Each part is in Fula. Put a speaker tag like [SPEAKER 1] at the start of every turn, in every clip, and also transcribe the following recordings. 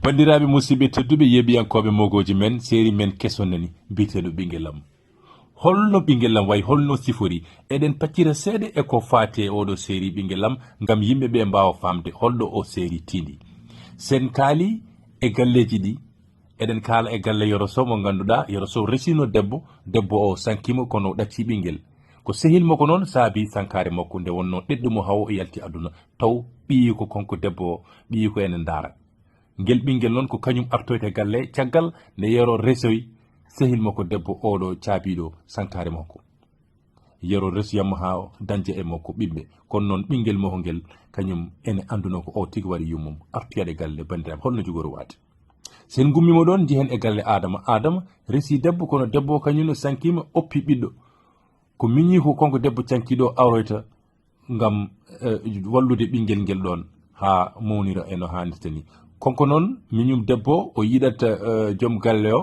[SPEAKER 1] bandiraɓe musidɓe tedduɓe yeɓiyankoɓe mogoji men séri men kesonnani mbiteɗo ɓinguellam holno ɓinguellam wayi holno sifori eɗen paccira seeɗa e ko fate oɗo séri ɓinguellam gam yimɓeɓe mbawa famde holɗo o séri tindi sen kaali e galleji ɗi eɗen kaala e galle Yoro Sow mo ganduɗa Yoro Sow resino debbo o sankima kono ɗacci ɓinguel ko sehil makko noon saabi sankare makko nde wonno ɗeɗɗumo haw o yalti aduna taw ɓiyi ko konko debbo o ɓiyi ko ene daara ngel ɓinguel noon ko kañum artoyte galle caggal nde Yoro resoyi sehil makko debbo oɗo caabiɗo sankare makko Yoro resoyammo ha dañde e makko ɓiɓɓe kono noon ɓinguel makko ngel kañum ene anduno ko o tigui waɗi yummum artoyade galle bandiraɓe holno jogori wade sen gummima ɗon jehen e galle adama resi debbo kono debbo o kañum no sankima oppi ɓiɗɗo ko miñi ko konko debbo cankiɗo awroyta gam wallude ɓinguel ngel ɗon ha mawnira eno hannirta ni konko noon miñum debbo o yiɗat joom galle o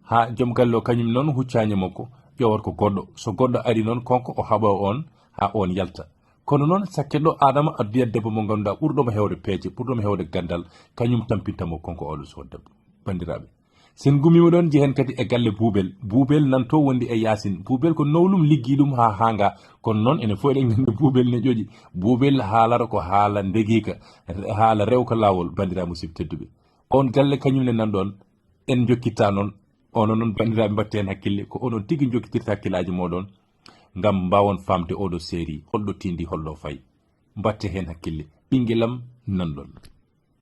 [SPEAKER 1] ha joom galle o kañum noon huccani makko ƴewat ko goɗɗo so goɗɗo ari noon konko o haɓa on ha on yalta kono noon sakkeɗɗo adama adduyat debbo mo ganduɗa ɓurɗomo hewde peeje ɓurɗomo hewde gandal kañum tampintamo konko oɗo so debbo bandiraɓe sen gummima ɗon jehen kadi e galle buubel nanto wondi e yasin buubel ko nowlum liggi ɗum ha hanga kono noon ene fof eɗen gandi buubel ne ƴoƴi buubel haalata ko haala ndeguika haala rewka lawol bandiraɓe musidɓe tedduɓe on galle kañum ne nanɗon en jokkitta noon ono noon bandiraɓe mbatte hen hakkille ko onon tigui jokkitirta hakkillaji moɗon gam mbawon famde oɗo séri holɗo tindi holɗo fayi mbatte hen hakkille ɓinguelam nanɗon